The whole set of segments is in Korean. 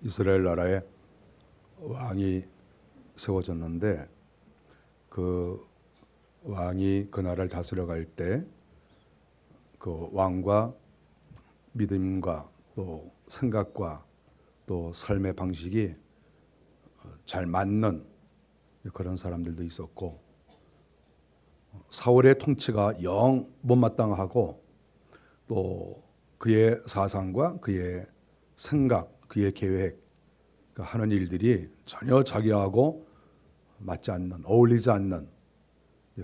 이스라엘 나라에 왕이 세워졌는데 그 왕이 그 나라를 다스려 갈 때 그 왕과 믿음과 또 생각과 또 삶의 방식이 잘 맞는 그런 사람들도 있었고, 사울의 통치가 영 못마땅하고 또 그의 사상과 그의 생각, 그의 계획, 하는 일들이 전혀 자기하고 맞지 않는, 어울리지 않는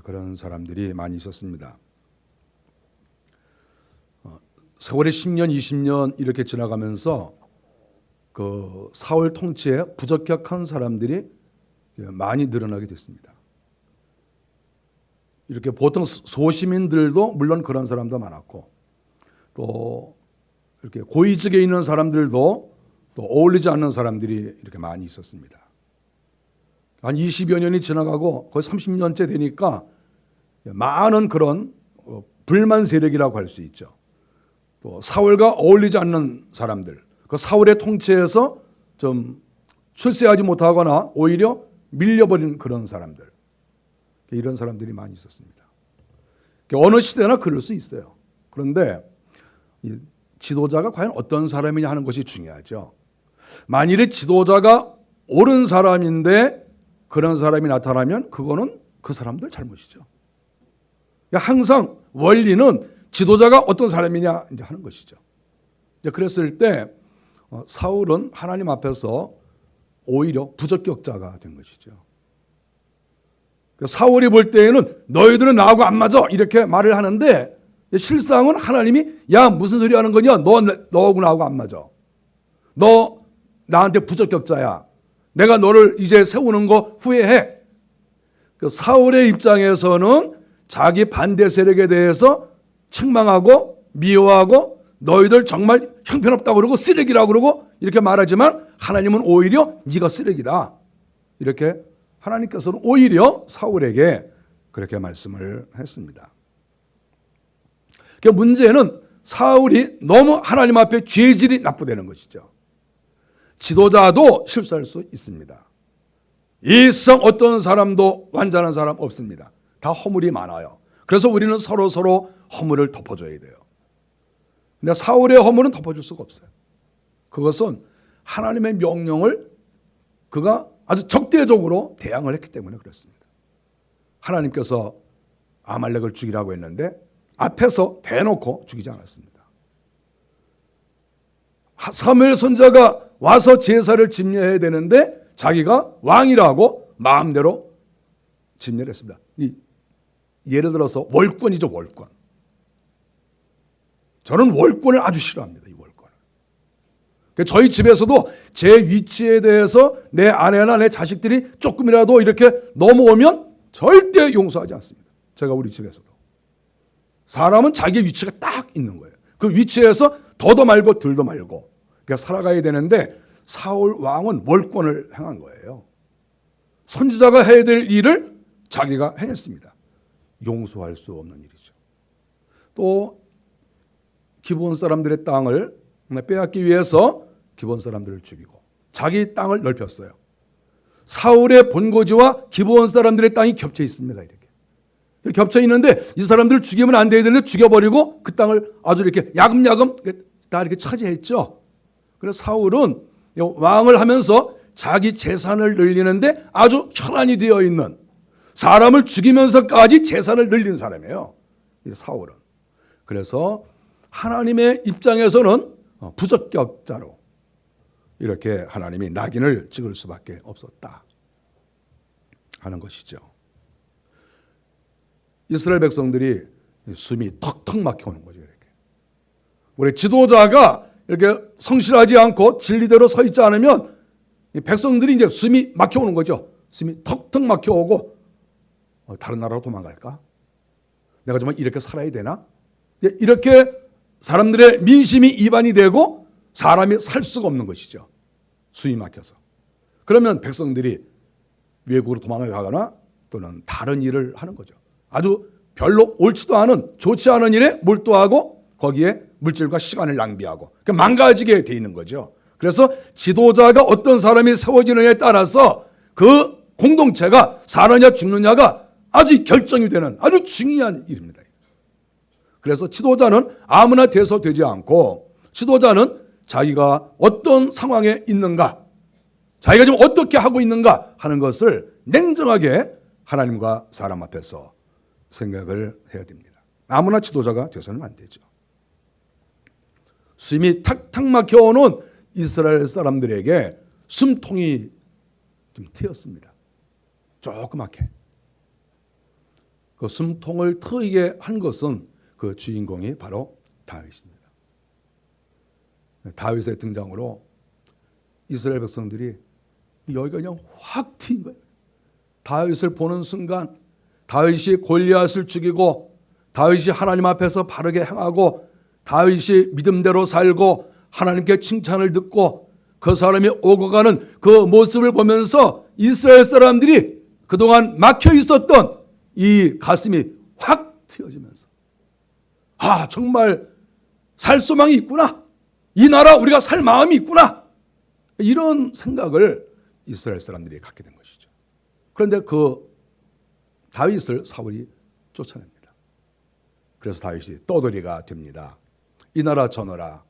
그런 사람들이 많이 있었습니다. 세월이 10년, 20년 이렇게 지나가면서 그 사울 통치에 부적격한 사람들이 많이 늘어나게 됐습니다. 이렇게 보통 소시민들도 물론 그런 사람도 많았고, 또 이렇게 고위직에 있는 사람들도 또 어울리지 않는 사람들이 이렇게 많이 있었습니다. 한 20여 년이 지나가고 거의 30년째 되니까 많은 그런 불만 세력이라고 할 수 있죠. 또 사울과 어울리지 않는 사람들, 그 사울의 통치에서 좀 출세하지 못하거나 오히려 밀려버린 그런 사람들, 이런 사람들이 많이 있었습니다. 어느 시대나 그럴 수 있어요. 그런데 이 지도자가 과연 어떤 사람이냐 하는 것이 중요하죠. 만일에 지도자가 옳은 사람인데 그런 사람이 나타나면 그거는 그 사람들 잘못이죠. 항상 원리는 지도자가 어떤 사람이냐 이제 하는 것이죠. 그랬을 때 사울은 하나님 앞에서 오히려 부적격자가 된 것이죠. 사울이 볼 때에는 너희들은 나하고 안 맞아 이렇게 말을 하는데, 실상은 하나님이 야 무슨 소리 하는 거냐, 너하고 나하고 안 맞아, 너 나한테 부적격자야, 내가 너를 이제 세우는 거 후회해. 사울의 입장에서는 자기 반대 세력에 대해서 책망하고 미워하고 너희들 정말 형편없다고 그러고 쓰레기라고 그러고 이렇게 말하지만, 하나님은 오히려 네가 쓰레기다, 이렇게 하나님께서는 오히려 사울에게 그렇게 말씀을 했습니다. 문제는 사울이 너무 하나님 앞에 죄질이 나쁘다는 것이죠. 지도자도 실수할 수 있습니다. 이 세상 어떤 사람도 완전한 사람 없습니다. 다 허물이 많아요. 그래서 우리는 서로 허물을 덮어줘야 돼요. 근데 사울의 허물은 덮어줄 수가 없어요. 그것은 하나님의 명령을 그가 아주 적대적으로 대항을 했기 때문에 그렇습니다. 하나님께서 아말렉을 죽이라고 했는데 앞에서 대놓고 죽이지 않았습니다. 사무엘 선지자가 와서 제사를 집례해야 되는데 자기가 왕이라고 마음대로 집례를 했습니다. 예를 들어서 월권이죠, 월권. 저는 월권을 아주 싫어합니다, 이 월권을. 저희 집에서도 제 위치에 대해서 내 아내나 내 자식들이 조금이라도 이렇게 넘어오면 절대 용서하지 않습니다. 제가 우리 집에서도. 사람은 자기의 위치가 딱 있는 거예요. 그 위치에서 더도 말고 덜도 말고 살아가야 되는데, 사울 왕은 월권을 행한 거예요. 선지자가 해야 될 일을 자기가 해냈습니다. 용서할 수 없는 일이죠. 또 기브온 사람들의 땅을 빼앗기 위해서 기브온 사람들을 죽이고 자기 땅을 넓혔어요. 사울의 본거지와 기브온 사람들의 땅이 겹쳐 있습니다. 이렇게 겹쳐 있는데 이 사람들을 죽이면 안 되는데 죽여버리고 그 땅을 아주 이렇게 야금야금 다 이렇게 차지했죠. 그래서 사울은 왕을 하면서 자기 재산을 늘리는데 아주 혈안이 되어 있는, 사람을 죽이면서까지 재산을 늘리는 사람이에요, 이 사울은. 그래서 하나님의 입장에서는 부적격자로 이렇게 하나님이 낙인을 찍을 수밖에 없었다 하는 것이죠. 이스라엘 백성들이 숨이 턱턱 막혀오는 거죠. 이렇게 우리 지도자가 이렇게 성실하지 않고 진리대로 서 있지 않으면 백성들이 이제 숨이 막혀오는 거죠. 숨이 턱턱 막혀오고 다른 나라로 도망갈까? 내가 정말 이렇게 살아야 되나? 이렇게 사람들의 민심이 이반이 되고 사람이 살 수가 없는 것이죠. 숨이 막혀서. 그러면 백성들이 외국으로 도망을 가거나 또는 다른 일을 하는 거죠. 아주 별로 옳지도 않은, 좋지 않은 일에 몰두하고 거기에 물질과 시간을 낭비하고 망가지게 돼 있는 거죠. 그래서 지도자가 어떤 사람이 세워지느냐에 따라서 그 공동체가 사느냐 죽느냐가 아주 결정이 되는 아주 중요한 일입니다. 그래서 지도자는 아무나 돼서 되지 않고 지도자는 자기가 어떤 상황에 있는가, 자기가 지금 어떻게 하고 있는가 하는 것을 냉정하게 하나님과 사람 앞에서 생각을 해야 됩니다. 아무나 지도자가 돼서는 안 되죠. 숨이 탁탁 막혀오는 이스라엘 사람들에게 숨통이 좀 트였습니다. 조그맣게. 그 숨통을 트이게 한 것은 그 주인공이 바로 다윗입니다. 다윗의 등장으로 이스라엘 백성들이 여기가 그냥 확 트인 거예요. 다윗을 보는 순간 다윗이 골리앗을 죽이고 다윗이 하나님 앞에서 바르게 행하고 다윗이 믿음대로 살고 하나님께 칭찬을 듣고 그 사람이 오고 가는 그 모습을 보면서 이스라엘 사람들이 그동안 막혀 있었던 이 가슴이 확 트여지면서 아, 정말 살 소망이 있구나. 이 나라 우리가 살 마음이 있구나. 이런 생각을 이스라엘 사람들이 갖게 된 것이죠. 그런데 그 다윗을 사울이 쫓아냅니다. 그래서 다윗이 떠돌이가 됩니다. 이 나라 저 나라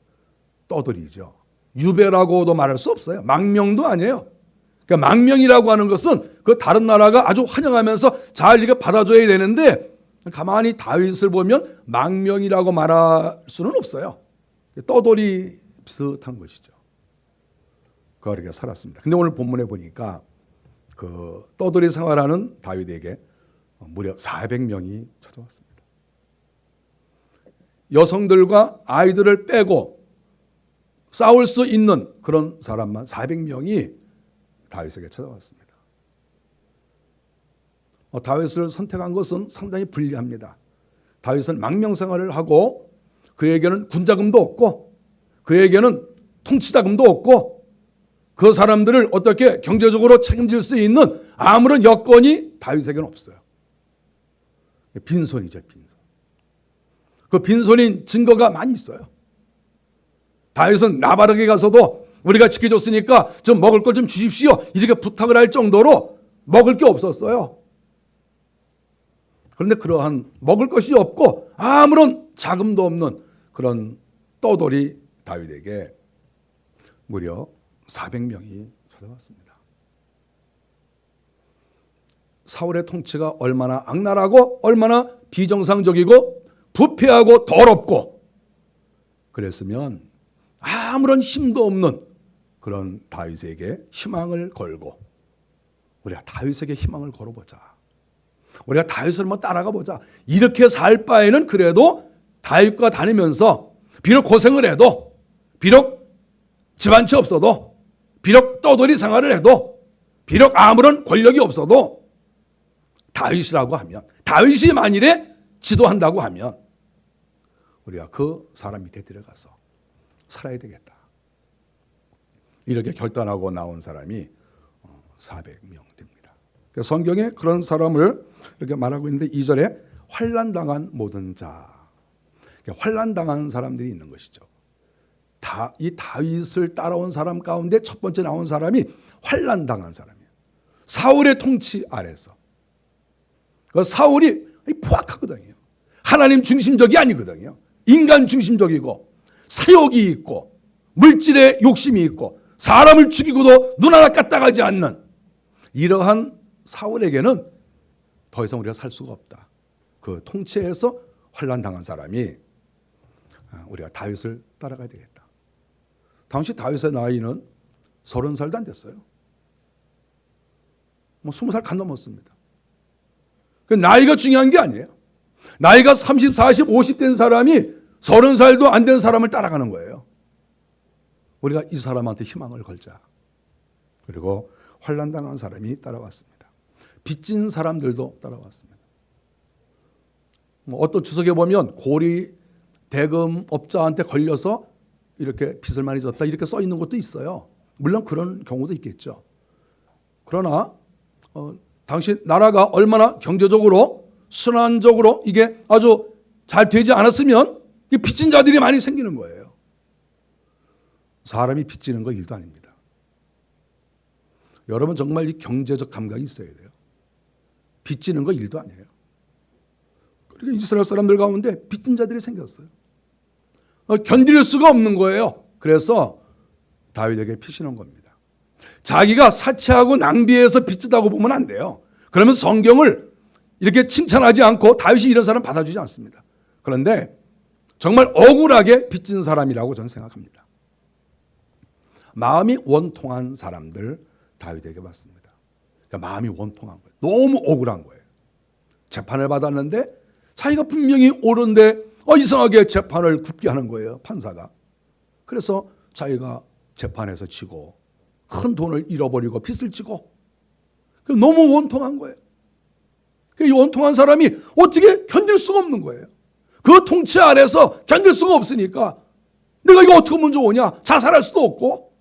떠돌이죠. 유배라고도 말할 수 없어요. 망명도 아니에요. 그러니까 망명이라고 하는 것은 그 다른 나라가 아주 환영하면서 잘 이렇게 받아줘야 되는데 가만히 다윗을 보면 망명이라고 말할 수는 없어요. 떠돌이 비슷한 것이죠. 그렇게 살았습니다. 근데 오늘 본문에 보니까 그 떠돌이 생활하는 다윗에게 무려 400명이 찾아왔습니다. 여성들과 아이들을 빼고 싸울 수 있는 그런 사람만 400명이 다윗에게 찾아왔습니다. 다윗을 선택한 것은 상당히 불리합니다. 다윗은 망명 생활을 하고 그에게는 군자금도 없고 그에게는 통치자금도 없고 그 사람들을 어떻게 경제적으로 책임질 수 있는 아무런 여건이 다윗에게는 없어요. 빈손이죠, 빈손. 그 빈손인 증거가 많이 있어요. 다윗은 나바락에 가서도 우리가 지켜줬으니까 좀 먹을 걸 좀 주십시오. 이렇게 부탁을 할 정도로 먹을 게 없었어요. 그런데 그러한 먹을 것이 없고 아무런 자금도 없는 그런 떠돌이 다윗에게 무려 400명이 찾아왔습니다. 사울의 통치가 얼마나 악랄하고 얼마나 비정상적이고 부패하고 더럽고 그랬으면 아무런 힘도 없는 그런 다윗에게 희망을 걸고 우리가 다윗에게 희망을 걸어보자. 우리가 다윗을 한번 따라가 보자. 이렇게 살 바에는 그래도 다윗과 다니면서 비록 고생을 해도 비록 집안치 없어도 비록 떠돌이 생활을 해도 비록 아무런 권력이 없어도 다윗이라고 하면 다윗이 만일에 지도한다고 하면 우리가 그 사람 밑에 들어가서 살아야 되겠다. 이렇게 결단하고 나온 사람이 400명 됩니다. 성경에 그런 사람을 이렇게 말하고 있는데 2절에 환난당한 모든 자. 환난당한 사람들이 있는 것이죠. 이 다윗을 따라온 사람 가운데 첫 번째 나온 사람이 환난당한 사람이에요. 사울의 통치 아래서. 사울이 포악하거든요. 하나님 중심적이 아니거든요. 인간 중심적이고 사욕이 있고 물질에 욕심이 있고 사람을 죽이고도 눈 하나 까딱하지 않는 이러한 사울에게는 더 이상 우리가 살 수가 없다. 그 통치에서 환난당한 사람이 우리가 다윗을 따라가야 되겠다. 당시 다윗의 나이는 30살도 안 됐어요. 20살 간 넘었습니다. 나이가 중요한 게 아니에요. 나이가 30, 40, 50 된 사람이 30살도 안 된 사람을 따라가는 거예요. 우리가 이 사람한테 희망을 걸자. 그리고 환난당한 사람이 따라왔습니다. 빚진 사람들도 따라왔습니다. 어떤 주석에 보면 고리 대금업자한테 걸려서 이렇게 빚을 많이 졌다 이렇게 써 있는 것도 있어요. 물론 그런 경우도 있겠죠. 그러나 당시 나라가 얼마나 경제적으로 순환적으로 이게 아주 잘 되지 않았으면 빚진 자들이 많이 생기는 거예요. 사람이 빚지는 거 일도 아닙니다. 여러분 정말 이 경제적 감각이 있어야 돼요. 빚지는 거 일도 아니에요. 그러니까 이스라엘 사람들 가운데 빚진 자들이 생겼어요. 견딜 수가 없는 거예요. 그래서 다윗에게 피신한 겁니다. 자기가 사치하고 낭비해서 빚지다고 보면 안 돼요. 그러면 성경을 이렇게 칭찬하지 않고 다윗이 이런 사람 받아주지 않습니다. 그런데 정말 억울하게 빚진 사람이라고 저는 생각합니다. 마음이 원통한 사람들 다윗에게 받습니다. 그러니까 마음이 원통한 거예요. 너무 억울한 거예요. 재판을 받았는데 자기가 분명히 옳은데 이상하게 재판을 굽게 하는 거예요. 판사가. 그래서 자기가 재판에서 지고 큰 돈을 잃어버리고 빚을 지고 너무 원통한 거예요. 이 원통한 사람이 어떻게 견딜 수가 없는 거예요. 그 통치 아래서 견딜 수가 없으니까 내가 이거 어떻게 하면 좋으냐. 자살할 수도 없고.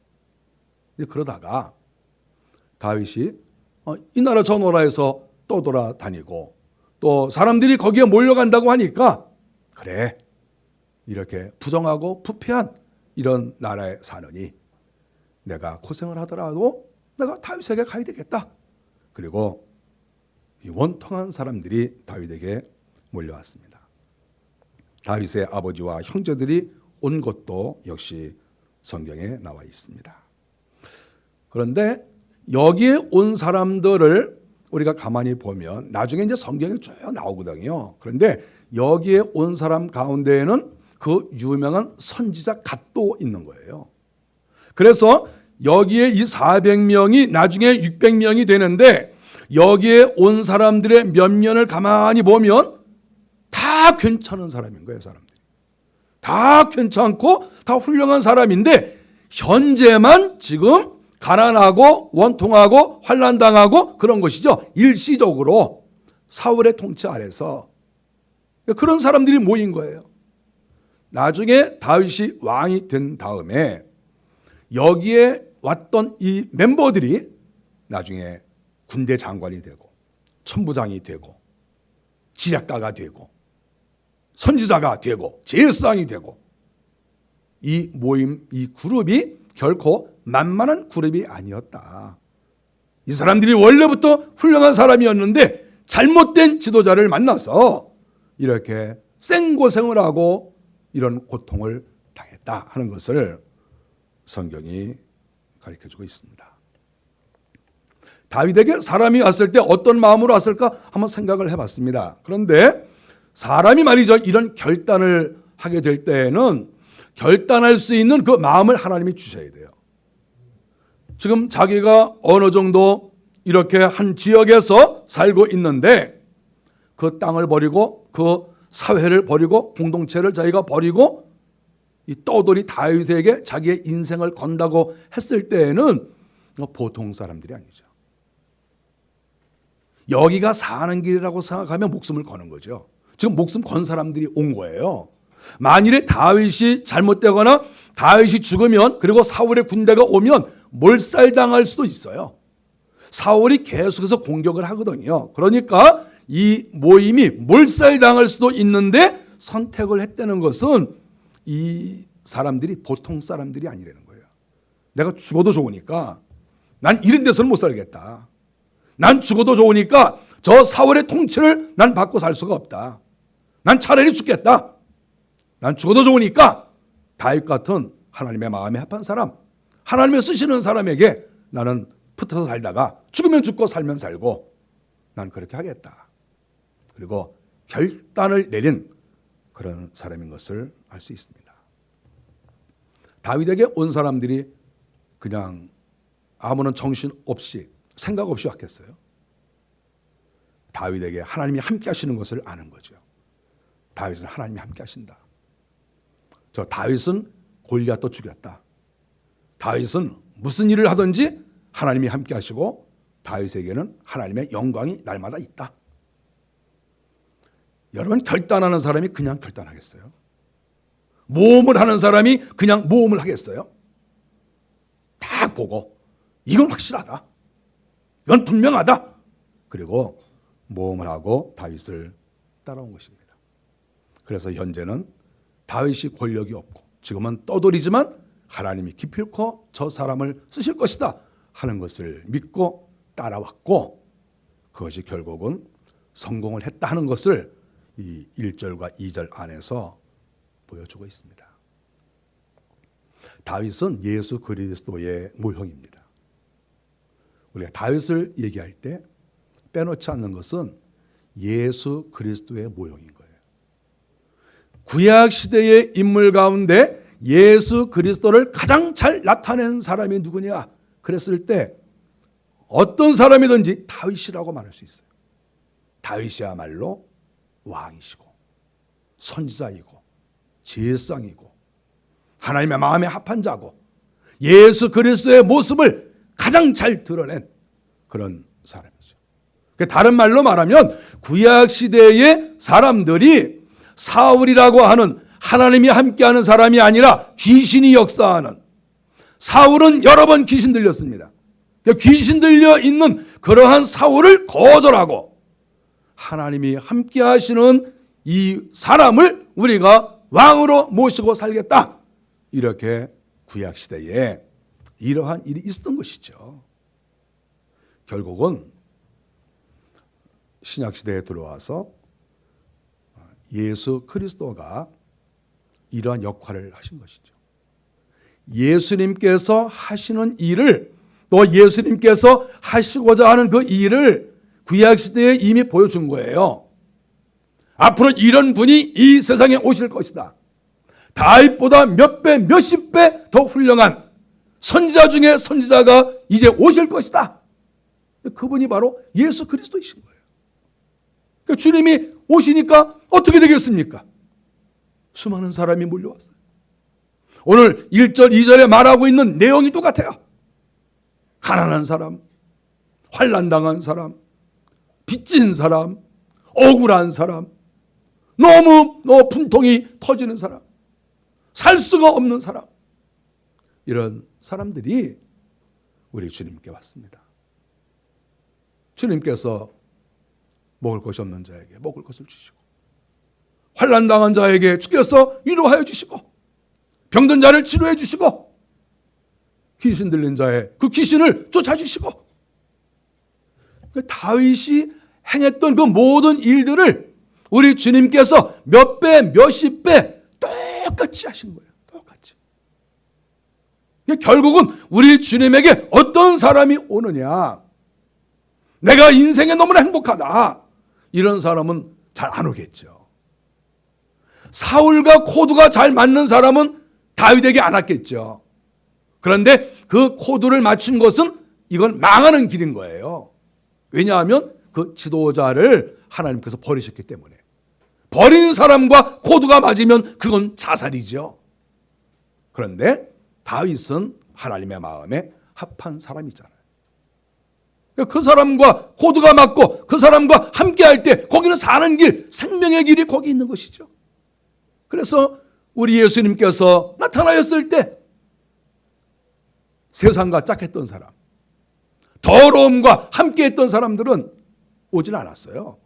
그러다가 다윗이 이 나라 저 나라에서 떠돌아다니고 또 사람들이 거기에 몰려간다고 하니까 그래 이렇게 부정하고 부패한 이런 나라에 사느니 내가 고생을 하더라도 내가 다윗에게 가야 되겠다. 그리고 이 원통한 사람들이 다윗에게 몰려왔습니다. 다윗의 아버지와 형제들이 온 것도 역시 성경에 나와 있습니다. 그런데 여기에 온 사람들을 우리가 가만히 보면 나중에 이제 성경에 쭉 나오거든요. 그런데 여기에 온 사람 가운데에는 그 유명한 선지자 갓도 있는 거예요. 그래서 여기에 이 400명이 나중에 600명이 되는데 여기에 온 사람들의 면면을 가만히 보면 다 괜찮은 사람인 거예요. 사람들이 다 괜찮고 다 훌륭한 사람인데 현재만 지금 가난하고 원통하고 환난당하고 그런 것이죠. 일시적으로 사울의 통치 아래서 그런 사람들이 모인 거예요. 나중에 다윗이 왕이 된 다음에 여기에 왔던 이 멤버들이 나중에 군대 장관이 되고 천부장이 되고 지략가가 되고 선지자가 되고 제사장이 되고 이 모임, 이 그룹이 결코 만만한 그룹이 아니었다. 이 사람들이 원래부터 훌륭한 사람이었는데 잘못된 지도자를 만나서 이렇게 생고생을 하고 이런 고통을 당했다 하는 것을 성경이 가르쳐주고 있습니다. 다윗에게 사람이 왔을 때 어떤 마음으로 왔을까 한번 생각을 해봤습니다. 그런데 사람이 말이죠, 이런 결단을 하게 될 때에는 결단할 수 있는 그 마음을 하나님이 주셔야 돼요. 지금 자기가 어느 정도 이렇게 한 지역에서 살고 있는데 그 땅을 버리고 그 사회를 버리고 공동체를 자기가 버리고 이 떠돌이 다윗에게 자기의 인생을 건다고 했을 때에는 보통 사람들이 아니죠. 여기가 사는 길이라고 생각하면 목숨을 거는 거죠. 지금 목숨 건 사람들이 온 거예요. 만일에 다윗이 잘못되거나 다윗이 죽으면 그리고 사울의 군대가 오면 몰살당할 수도 있어요. 사울이 계속해서 공격을 하거든요. 그러니까 이 모임이 몰살당할 수도 있는데 선택을 했다는 것은 이 사람들이 보통 사람들이 아니라는 거예요. 내가 죽어도 좋으니까 난 이런 데서는 못 살겠다. 난 죽어도 좋으니까 저 사울의 통치를 난 받고 살 수가 없다. 난 차라리 죽겠다. 난 죽어도 좋으니까 다윗 같은 하나님의 마음에 합한 사람, 하나님의 쓰시는 사람에게 나는 붙어서 살다가 죽으면 죽고 살면 살고 난 그렇게 하겠다. 그리고 결단을 내린 그런 사람인 것을 알 수 있습니다. 다윗에게 온 사람들이 그냥 아무런 정신 없이 생각 없이 왔겠어요? 다윗에게 하나님이 함께 하시는 것을 아는 거죠. 다윗은 하나님이 함께 하신다. 저 다윗은 골리앗도 죽였다. 다윗은 무슨 일을 하든지 하나님이 함께 하시고 다윗에게는 하나님의 영광이 날마다 있다. 여러분, 결단하는 사람이 그냥 결단하겠어요? 모험을 하는 사람이 그냥 모험을 하겠어요? 딱 보고 이건 확실하다. 이건 분명하다. 그리고 모험을 하고 다윗을 따라온 것입니다. 그래서 현재는 다윗이 권력이 없고 지금은 떠돌이지만 하나님이 기필코 저 사람을 쓰실 것이다 하는 것을 믿고 따라왔고, 그것이 결국은 성공을 했다 하는 것을 이 1절과 2절 안에서 보여주고 있습니다. 다윗은 예수 그리스도의 모형입니다. 우리가 다윗을 얘기할 때 빼놓지 않는 것은 예수 그리스도의 모형인 거예요. 구약 시대의 인물 가운데 예수 그리스도를 가장 잘 나타낸 사람이 누구냐? 그랬을 때 어떤 사람이든지 다윗이라고 말할 수 있어요. 다윗이야말로 왕이시고 선지자이고 제사장이고 하나님의 마음에 합한 자고 예수 그리스도의 모습을 가장 잘 드러낸 그런 사람이죠. 다른 말로 말하면 구약 시대의 사람들이 사울이라고 하는 하나님이 함께하는 사람이 아니라 귀신이 역사하는, 사울은 여러 번 귀신 들렸습니다. 귀신 들려 있는 그러한 사울을 거절하고 하나님이 함께하시는 이 사람을 우리가 왕으로 모시고 살겠다, 이렇게 구약 시대에 이러한 일이 있었던 것이죠. 결국은 신약 시대에 들어와서 예수 그리스도가 이러한 역할을 하신 것이죠. 예수님께서 하시는 일을, 또 예수님께서 하시고자 하는 그 일을 구약 시대에 이미 보여준 거예요. 앞으로 이런 분이 이 세상에 오실 것이다. 다윗보다 몇 배, 몇십 배 더 훌륭한 선지자 중에 선지자가 이제 오실 것이다. 그분이 바로 예수 그리스도이신 거예요. 그러니까 주님이 오시니까 어떻게 되겠습니까? 수많은 사람이 몰려왔어요. 오늘 1절, 2절에 말하고 있는 내용이 똑같아요. 가난한 사람, 환난당한 사람, 빚진 사람, 억울한 사람, 너무 분통이 터지는 사람, 살 수가 없는 사람, 이런 사람들이 우리 주님께 왔습니다. 주님께서 먹을 것이 없는 자에게 먹을 것을 주시고, 환난당한 자에게 주께서 위로하여 주시고, 병든 자를 치료해 주시고, 귀신 들린 자의 그 귀신을 쫓아주시고, 다윗이 행했던 그 모든 일들을 우리 주님께서 몇 배, 몇십 배 똑같이 하신 거예요. 똑같이. 결국은 우리 주님에게 어떤 사람이 오느냐, 내가 인생에 너무나 행복하다, 이런 사람은 잘 안 오겠죠. 사울과 코드가 잘 맞는 사람은 다윗에게 안 왔겠죠. 그런데 그 코드를 맞춘 것은 이건 망하는 길인 거예요. 왜냐하면 그 지도자를 하나님께서 버리셨기 때문에. 버린 사람과 코드가 맞으면 그건 자살이죠. 그런데 다윗은 하나님의 마음에 합한 사람이잖아요. 그 사람과 코드가 맞고 그 사람과 함께할 때 거기는 사는 길, 생명의 길이 거기 있는 것이죠. 그래서 우리 예수님께서 나타나셨을 때 세상과 짝했던 사람, 더러움과 함께했던 사람들은 오진 않았어요.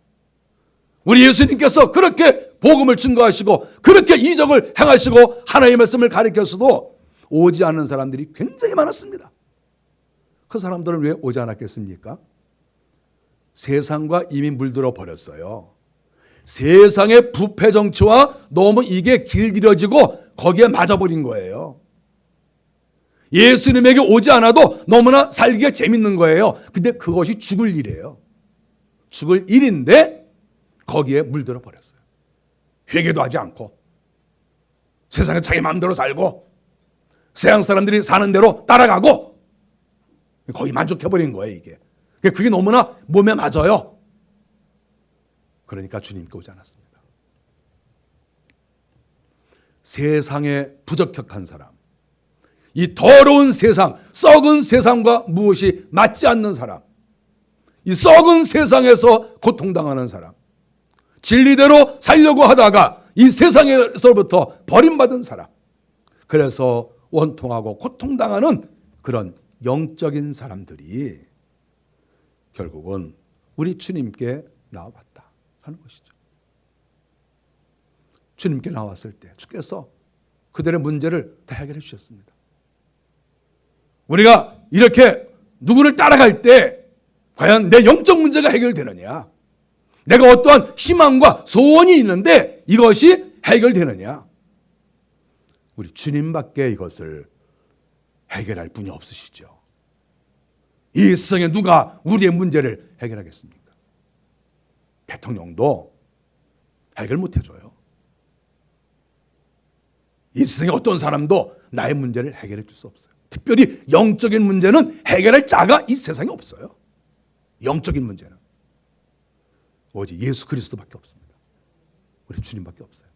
우리 예수님께서 그렇게 복음을 증거하시고 그렇게 이적을 행하시고 하나님의 말씀을 가르쳤어도 오지 않는 사람들이 굉장히 많았습니다. 그 사람들은 왜 오지 않았겠습니까? 세상과 이미 물들어 버렸어요. 세상의 부패 정치와 너무 이게 길들여지고 거기에 맞아버린 거예요. 예수님에게 오지 않아도 너무나 살기가 재밌는 거예요. 근데 그것이 죽을 일이에요. 죽을 일인데 거기에 물들어 버렸어요. 회개도 하지 않고 세상에 자기 마음대로 살고 세상 사람들이 사는 대로 따라가고 거의 만족해버린 거예요. 이게. 그게 너무나 몸에 맞아요. 그러니까 주님께 오지 않았습니다. 세상에 부적격한 사람, 이 더러운 세상, 썩은 세상과 무엇이 맞지 않는 사람, 이 썩은 세상에서 고통당하는 사람, 진리대로 살려고 하다가 이 세상에서부터 버림받은 사람, 그래서 원통하고 고통당하는 그런 영적인 사람들이 결국은 우리 주님께 나와봤다 하는 것이죠. 주님께 나왔을 때 주께서 그들의 문제를 다 해결해 주셨습니다. 우리가 이렇게 누구를 따라갈 때 과연 내 영적 문제가 해결되느냐? 내가 어떠한 희망과 소원이 있는데 이것이 해결되느냐? 우리 주님밖에 이것을 해결할 분이 없으시죠. 이 세상에 누가 우리의 문제를 해결하겠습니까? 대통령도 해결 못 해줘요. 이 세상에 어떤 사람도 나의 문제를 해결해 줄 수 없어요. 특별히 영적인 문제는 해결할 자가 이 세상에 없어요. 영적인 문제는 오직 예수 그리스도밖에 없습니다. 우리 주님밖에 없어요.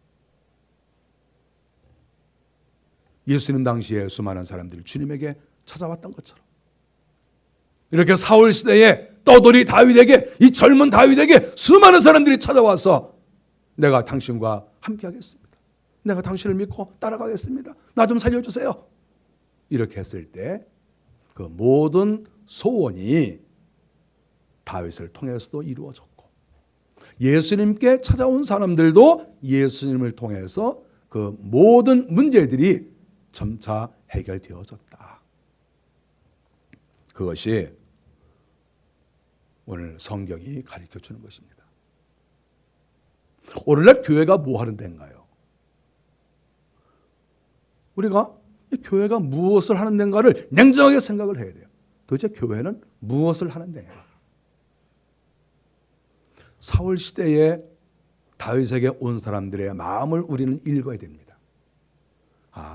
예수님 당시에 수많은 사람들이 주님에게 찾아왔던 것처럼 이렇게 사울 시대에 떠돌이 다윗에게, 이 젊은 다윗에게 수많은 사람들이 찾아와서 내가 당신과 함께 하겠습니다. 내가 당신을 믿고 따라가겠습니다. 나 좀 살려주세요. 이렇게 했을 때 그 모든 소원이 다윗을 통해서도 이루어졌고, 예수님께 찾아온 사람들도 예수님을 통해서 그 모든 문제들이 점차 해결되어졌다. 그것이 오늘 성경이 가르쳐 주는 것입니다. 오늘날 교회가 뭐 하는 데인가요? 우리가 이 교회가 무엇을 하는 데인가를 냉정하게 생각을 해야 돼요. 도대체 교회는 무엇을 하는 데인가? 사울 시대에 다윗에게 온 사람들의 마음을 우리는 읽어야 됩니다.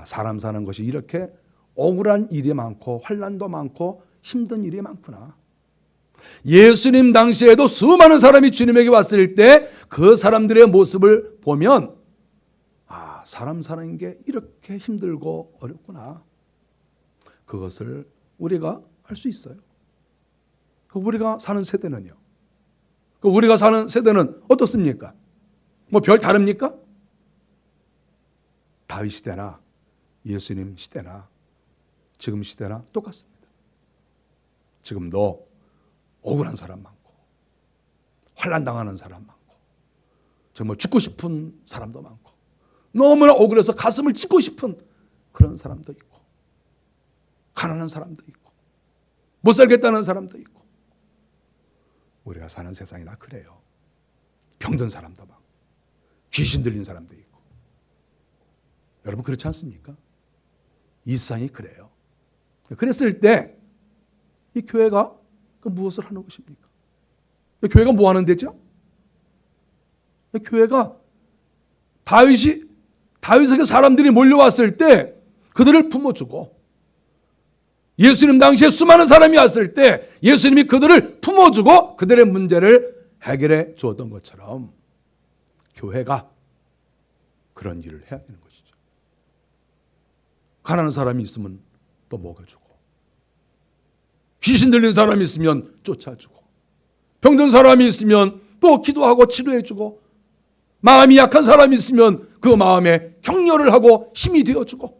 사람 사는 것이 이렇게 억울한 일이 많고 환난도 많고 힘든 일이 많구나. 예수님 당시에도 수많은 사람이 주님에게 왔을 때 그 사람들의 모습을 보면 사람 사는 게 이렇게 힘들고 어렵구나. 그것을 우리가 알 수 있어요. 우리가 사는 세대는요. 우리가 사는 세대는 어떻습니까? 뭐 별 다릅니까? 다윗 시대나 예수님 시대나 지금 시대나 똑같습니다. 지금도 억울한 사람 많고 환난당하는 사람 많고 정말 죽고 싶은 사람도 많고 너무나 억울해서 가슴을 찢고 싶은 그런 사람도 있고 가난한 사람도 있고 못 살겠다는 사람도 있고 우리가 사는 세상이 다 그래요. 병든 사람도 많고 귀신 들린 사람도 있고. 여러분 그렇지 않습니까? 이 세상이 그래요. 그랬을 때 이 교회가 무엇을 하는 것입니까? 교회가 뭐 하는 데죠? 교회가 다윗에게 사람들이 몰려왔을 때 그들을 품어주고, 예수님 당시에 수많은 사람이 왔을 때 예수님이 그들을 품어주고 그들의 문제를 해결해 주었던 것처럼 교회가 그런 일을 해야 되는 것이죠. 가난한 사람이 있으면 또 먹여주고, 귀신 들린 사람이 있으면 쫓아주고, 병든 사람이 있으면 또 기도하고 치료해주고, 마음이 약한 사람이 있으면 그 마음에 격려를 하고 힘이 되어주고,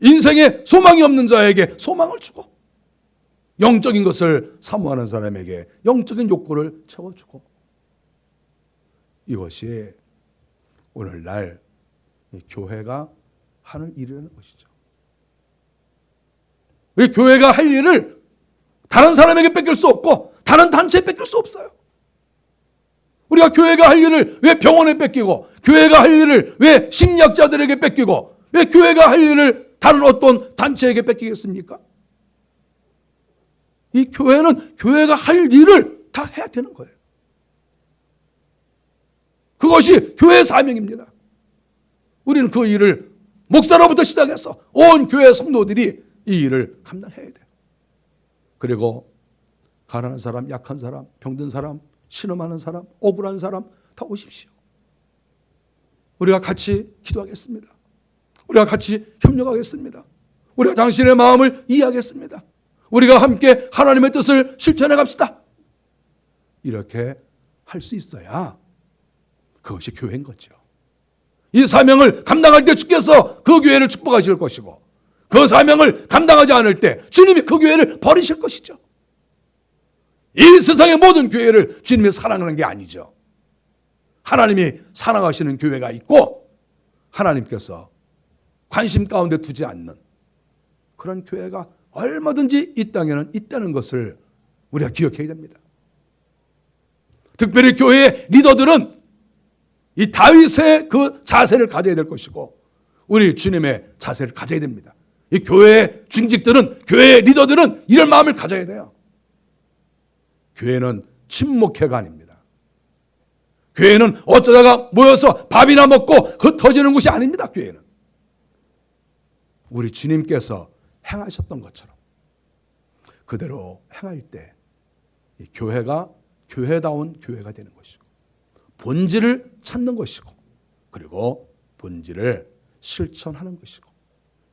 인생에 소망이 없는 자에게 소망을 주고, 영적인 것을 사모하는 사람에게 영적인 욕구를 채워주고, 이것이 오늘날 교회가 하는 일이라는 것이죠. 이 교회가 할 일을 다른 사람에게 뺏길 수 없고 다른 단체에 뺏길 수 없어요. 우리가 교회가 할 일을 왜 병원에 뺏기고, 교회가 할 일을 왜 심리학자들에게 뺏기고, 왜 교회가 할 일을 다른 어떤 단체에게 뺏기겠습니까? 이 교회는 교회가 할 일을 다 해야 되는 거예요. 그것이 교회의 사명입니다. 우리는 그 일을 목사로부터 시작해서 온 교회 성도들이 이 일을 감당해야 돼요. 그리고 가난한 사람, 약한 사람, 병든 사람, 신음하는 사람, 억울한 사람 다 오십시오. 우리가 같이 기도하겠습니다. 우리가 같이 협력하겠습니다. 우리가 당신의 마음을 이해하겠습니다. 우리가 함께 하나님의 뜻을 실천해 갑시다. 이렇게 할 수 있어야 그것이 교회인 거죠. 이 사명을 감당할 때 주께서 그 교회를 축복하실 것이고, 그 사명을 감당하지 않을 때 주님이 그 교회를 버리실 것이죠. 이 세상의 모든 교회를 주님이 사랑하는 게 아니죠. 하나님이 사랑하시는 교회가 있고 하나님께서 관심 가운데 두지 않는 그런 교회가 얼마든지 이 땅에는 있다는 것을 우리가 기억해야 됩니다. 특별히 교회의 리더들은 이 다윗의 그 자세를 가져야 될 것이고 우리 주님의 자세를 가져야 됩니다. 이 교회의 중직들은, 교회의 리더들은 이런 마음을 가져야 돼요. 교회는 친목회가 아닙니다. 교회는 어쩌다가 모여서 밥이나 먹고 흩어지는 곳이 아닙니다. 교회는 우리 주님께서 행하셨던 것처럼 그대로 행할 때 이 교회가 교회다운 교회가 되는 것이고 본질을 찾는 것이고 그리고 본질을 실천하는 것이고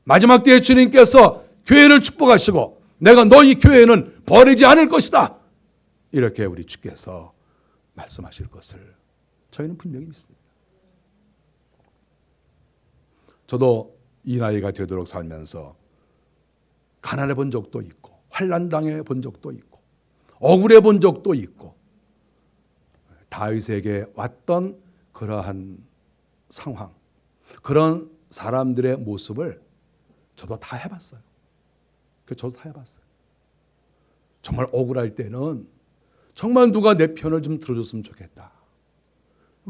마지막 때에 주님께서 교회를 축복하시고 내가 너희 교회는 버리지 않을 것이다 이렇게 우리 주께서 말씀하실 것을 저희는 분명히 믿습니다. 저도 이 나이가 되도록 살면서 가난해 본 적도 있고 환난당해 본 적도 있고 억울해 본 적도 있고 다윗에게 왔던 그러한 상황, 그런 사람들의 모습을 저도 다 해봤어요. 저도 다 해봤어요. 정말 억울할 때는 정말 누가 내 편을 좀 들어줬으면 좋겠다.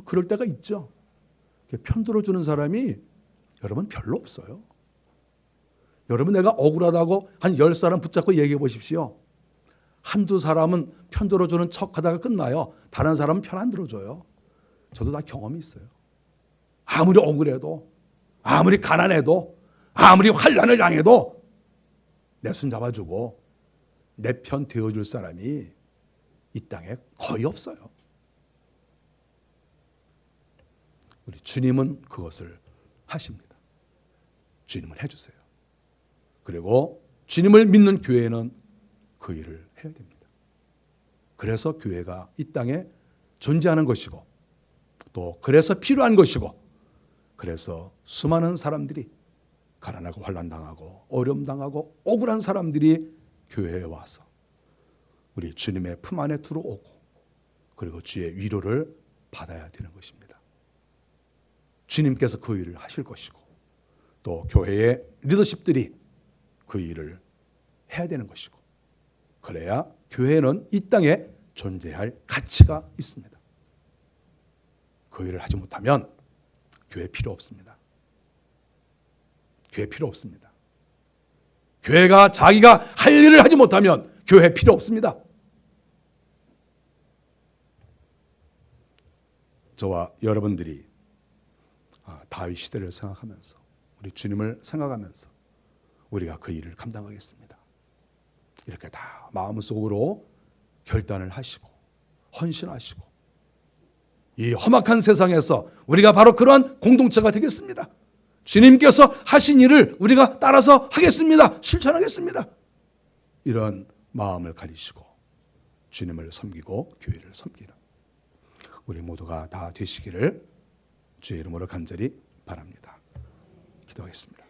그럴 때가 있죠. 편 들어주는 사람이 여러분 별로 없어요. 여러분 내가 억울하다고 한 10사람 붙잡고 얘기해 보십시오. 한두 사람은 편 들어주는 척하다가 끝나요. 다른 사람은 편 안 들어줘요. 저도 다 경험이 있어요. 아무리 억울해도 아무리 가난해도 아무리 환난을 당해도 내 손 잡아주고 내 편 되어줄 사람이 이 땅에 거의 없어요. 우리 주님은 그것을 하십니다. 주님은 해주세요. 그리고 주님을 믿는 교회는 그 일을 해야 됩니다. 그래서 교회가 이 땅에 존재하는 것이고 또 그래서 필요한 것이고 그래서 수많은 사람들이 가난하고 환난당하고 어려움당하고 억울한 사람들이 교회에 와서 우리 주님의 품 안에 들어오고 그리고 주의 위로를 받아야 되는 것입니다. 주님께서 그 일을 하실 것이고 또 교회의 리더십들이 그 일을 해야 되는 것이고 그래야 교회는 이 땅에 존재할 가치가 있습니다. 그 일을 하지 못하면 교회 필요 없습니다. 교회 필요 없습니다. 교회가 자기가 할 일을 하지 못하면 교회 필요 없습니다. 저와 여러분들이 다윗 시대를 생각하면서 우리 주님을 생각하면서 우리가 그 일을 감당하겠습니다. 이렇게 다 마음속으로 결단을 하시고 헌신하시고 이 험악한 세상에서 우리가 바로 그러한 공동체가 되겠습니다. 주님께서 하신 일을 우리가 따라서 하겠습니다. 실천하겠습니다. 이런 마음을 가지시고 주님을 섬기고 교회를 섬기는 우리 모두가 다 되시기를 주의 이름으로 간절히 바랍니다. 기도하겠습니다.